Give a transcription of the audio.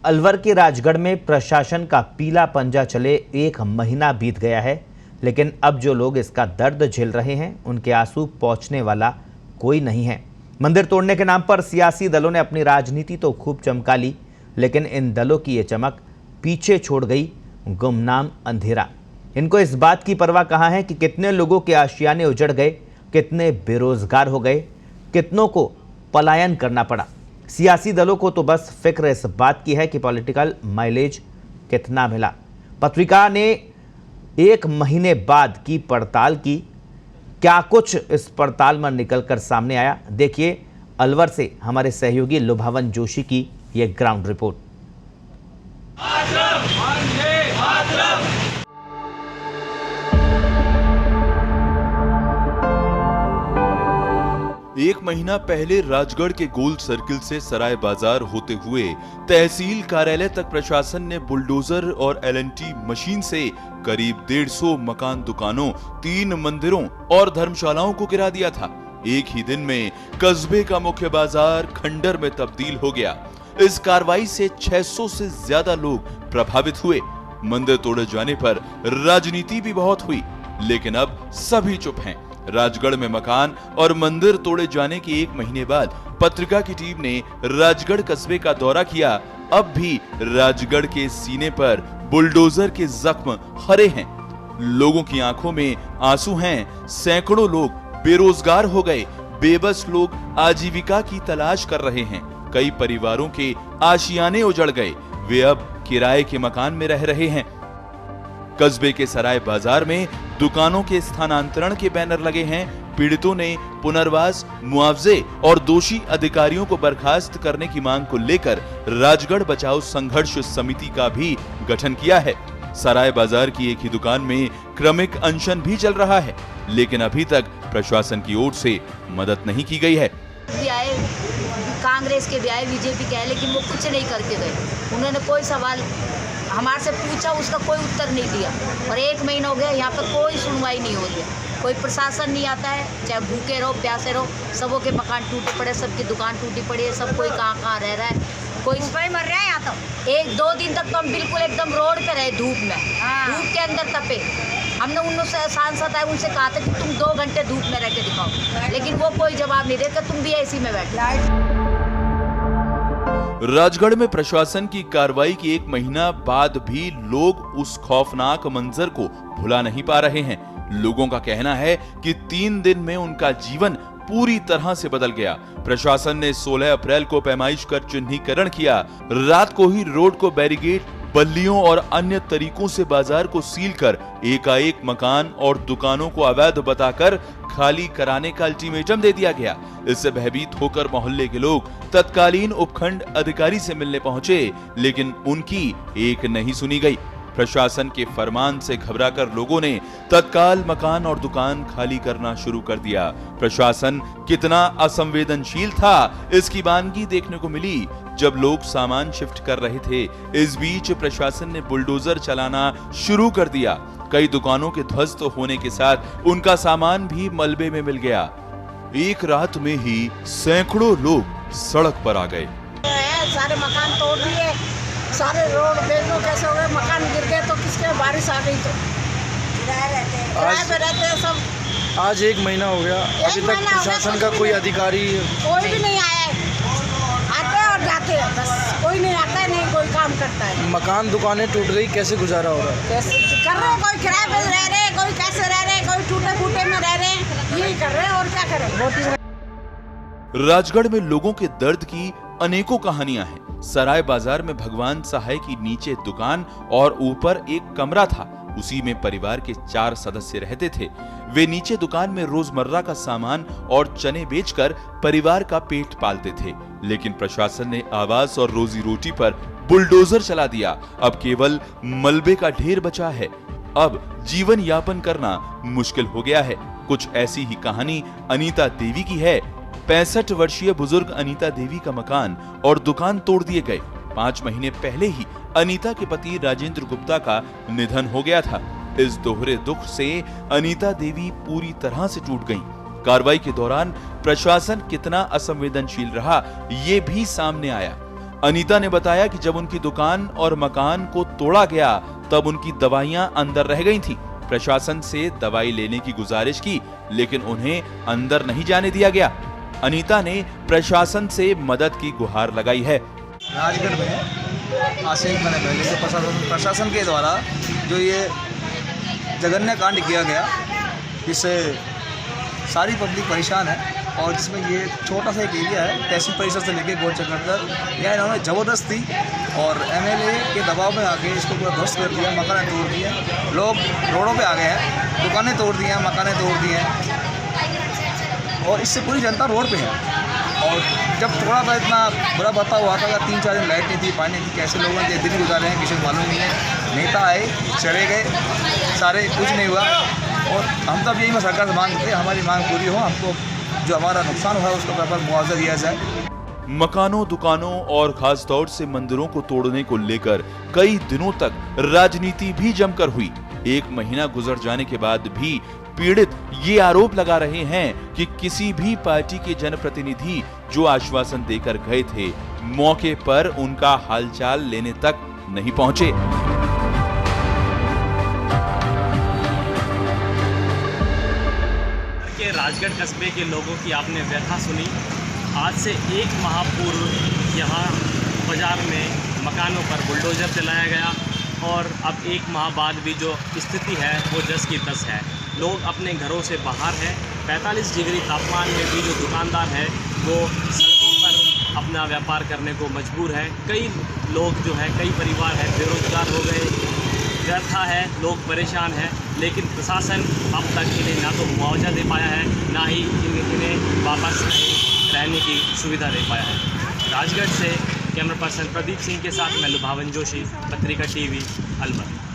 अलवर के राजगढ़ में प्रशासन का पीला पंजा चले 1 महीना बीत गया है, लेकिन अब जो लोग इसका दर्द झेल रहे हैं उनके आंसू पोंछने वाला कोई नहीं है। मंदिर तोड़ने के नाम पर सियासी दलों ने अपनी राजनीति तो खूब चमका ली, लेकिन इन दलों की ये चमक पीछे छोड़ गई गुमनाम अंधेरा। इनको इस बात की परवाह कहाँ है कि कितने लोगों के आशियाने उजड़ गए, कितने बेरोजगार हो गए, कितनों को पलायन करना पड़ा। सियासी दलों को तो बस फिक्र इस बात की है कि पॉलिटिकल माइलेज कितना मिला। पत्रिका ने 1 महीने बाद की पड़ताल की, क्या कुछ इस पड़ताल में निकलकर सामने आया, देखिए अलवर से हमारे सहयोगी लुभावन जोशी की ये ग्राउंड रिपोर्ट। 1 महीना पहले राजगढ़ के गोल सर्किल से सराय बाजार होते हुए तहसील कार्यालय तक प्रशासन ने बुलडोजर और एलएनटी मशीन से करीब 150 मकान, दुकानों, 3 मंदिरों और धर्मशालाओं को गिरा दिया था। एक ही दिन में कस्बे का मुख्य बाजार खंडर में तब्दील हो गया। इस कार्रवाई से 600 से ज्यादा लोग प्रभावित हुए। मंदिर तोड़े जाने पर राजनीति भी बहुत हुई, लेकिन अब सभी चुप हैं। राजगढ़ में मकान और मंदिर तोड़े जाने के 1 महीने बाद पत्रिका की टीम ने राजगढ़ कस्बे का दौरा किया। अब भी राजगढ़ के सीने पर बुलडोजर के जख्म हरे हैं। लोगों की आंखों में आंसू हैं। सैकड़ों लोग बेरोजगार हो गए। बेबस लोग आजीविका की तलाश कर रहे हैं। कई परिवारों के आशियाने उजड़ गए। वे अब किराए के मकान में रह रहे हैं। कस्बे के सराय बाजार में दुकानों के स्थानांतरण के बैनर लगे हैं। पीड़ितों ने पुनर्वास, मुआवजे और दोषी अधिकारियों को बर्खास्त करने की मांग को लेकर राजगढ़ बचाओ संघर्ष समिति का भी गठन किया है। सराय बाजार की एक ही दुकान में क्रमिक अनशन भी चल रहा है, लेकिन अभी तक प्रशासन की ओर से मदद नहीं की गई है। कांग्रेस के भी आए, बीजेपी के आए, लेकिन वो कुछ नहीं करके गए। उन्होंने कोई सवाल हमारे से पूछा, उसका कोई उत्तर नहीं दिया। और 1 महीना हो गया, यहाँ पर कोई सुनवाई नहीं हो रही है। कोई प्रशासन नहीं आता है। चाहे भूखे रहो, प्यासे रहो, सबों के मकान टूटे पड़े, सबकी दुकान टूटी पड़ी है। सब कोई कहाँ रह रहा है, कोई मर रहा है। यहाँ तो 1-2 दिन तक तो हम बिल्कुल एकदम रोड पे रहे, धूप में, धूप के अंदर तपे। हमने उनसे सांसद आए, उनसे कहा था कि तुम 2 घंटे धूप में रह के दिखाओ, लेकिन वो कोई जवाब नहीं देते। तुम भी ऐसी में बैठे। राजगढ़ में प्रशासन की कार्रवाई के 1 महीना बाद भी लोग उस खौफनाक मंजर को भुला नहीं पा रहे हैं। लोगों का कहना है कि 3 दिन में उनका जीवन पूरी तरह से बदल गया। प्रशासन ने 16 अप्रैल को पैमाइश कर चिन्हीकरण किया। रात को ही रोड को बैरिकेड, बल्लियों और अन्य तरीकों से बाजार को सील कर एकाएक मकान और दुकानों को अवैध बताकर खाली कराने का अल्टीमेटम दे दिया गया। इससे भयभीत होकर मोहल्ले के लोग तत्कालीन उपखंड अधिकारी से मिलने पहुंचे, लेकिन उनकी एक नहीं सुनी गई। प्रशासन के फरमान से घबराकर लोगों ने तत्काल मकान और दुकान खाली करना शुरू कर दिया। प्रशासन कितना असंवेदनशील था, इसकी वानगी देखने को मिली जब लोग सामान शिफ्ट कर रहे थे। इस बीच प्रशासन ने बुलडोजर चलाना शुरू कर दिया। कई दुकानों के ध्वस्त होने के साथ उनका सामान भी मलबे में मिल गया। एक रात में ही सैकड़ों लोग सड़क पर आ गए। सारे मकान तोड़ दिए, सारे रोड देख लो कैसे हो गए। मकान गिर गए तो किसके, बारिश आ गई तो किराए पे रहते हैं सब। आज 1 महीना हो गया, अभी तक प्रशासन का कोई अधिकारी कोई भी नहीं आया है। आते हैं और जाते हैं, बस कोई नहीं आता है, नहीं कोई काम करता है। मकान दुकानें टूट गई, कैसे गुजारा हो रहा है? कैसे कर रहे हैं, कोई किराए पे रह रहे हैं, कोई कैसे रह रहे हैं, कोई टूटे फूटे में रह रहे हैं। यही कर रहे हैं और क्या करें। राजगढ़ में लोगों के दर्द की अनेकों कहानियां हैं। सराय बाजार में भगवान सहाय की नीचे दुकान और ऊपर एक कमरा था। उसी में परिवार के 4 सदस्य रहते थे। वे नीचे दुकान में रोजमर्रा का सामान और चने बेचकर परिवार का पेट पालते थे, लेकिन प्रशासन ने आवास और रोजी रोटी पर बुलडोजर चला दिया। अब केवल मलबे का ढेर बचा है। अब जीवन यापन करना मुश्किल हो गया है। कुछ ऐसी ही कहानी अनीता देवी की है। 65 वर्षीय बुजुर्ग अनीता देवी का मकान और दुकान तोड़ दिए गए। 5 महीने पहले ही अनीता के पति राजेंद्र गुप्ता का निधन हो गया था। इस दोहरे दुख से अनीता देवी पूरी तरह से टूट गईं। कार्रवाई के दौरान प्रशासन कितना असंवेदनशील रहा, ये भी सामने आया। अनीता ने बताया कि जब उनकी दुकान और मकान को तोड़ा गया तब उनकी दवाइयां अंदर रह गई थी। प्रशासन से दवाई लेने की गुजारिश की लेकिन उन्हें अंदर नहीं जाने दिया गया। अनीता ने प्रशासन से मदद की गुहार लगाई है। राजगढ़ में आज से 1 महीने पहले से प्रशासन के द्वारा जो ये जघन्य कांड किया गया, जिससे सारी पब्लिक परेशान है और जिसमें ये छोटा सा एक एरिया है, तहसील परिषद से लेकर गोल चक्कर तक, यहाँ इन्होंने ज़बरदस्ती और एमएलए के दबाव में आके इसको पूरा ध्वस्त कर दिया, मकान तोड़ दिए, लोग रोडों पे आ गए हैं, दुकानें तोड़ दी हैं, मकानें तोड़ दी हैं और इससे पूरी जनता रोड पे है। और जब थोड़ा सा इतना बुरा बता हुआ था, 3-4 दिन लाइट नहीं थी, पानी नहीं थी, कैसे लोगों ने दिन गुजारे हैं किसी को मालूम नहीं है। नेता आए, चले गए, सारे कुछ नहीं हुआ और हम तो अब यही सरकार से मांगते हैं हमारी मांग पूरी हो, हमको जो हमारा नुकसान हुआ उसका प्रॉपर मुआवजा दिया जाए। मकानों, दुकानों और खास तौर से मंदिरों को तोड़ने को लेकर कई दिनों तक राजनीति भी जमकर हुई। 1 महीना गुजर जाने के बाद भी पीड़ित ये आरोप लगा रहे हैं कि किसी भी पार्टी के जनप्रतिनिधि जो आश्वासन देकर गए थे, मौके पर उनका हालचाल लेने तक नहीं पहुंचे। के राजगढ़ कस्बे के लोगों की आपने व्यथा सुनी। आज से 1 माह पूर्व यहाँ बाजार में मकानों पर बुलडोजर चलाया गया और अब 1 माह बाद भी जो स्थिति है वो जस की तस है। लोग अपने घरों से बाहर हैं। 45 डिग्री तापमान में भी जो दुकानदार है वो सड़कों पर अपना व्यापार करने को मजबूर है। कई लोग जो है, कई परिवार है बेरोजगार हो गए, व्यथा है, लोग परेशान हैं, लेकिन प्रशासन अब तक इन्हें ना तो मुआवजा दे पाया है, ना ही इन्हें वापस रहने की सुविधा दे पाया है। राजगढ़ से कैमरा पर्सन प्रदीप सिंह के साथ मैं लुभावन जोशी, पत्रिका टीवी, अलवर।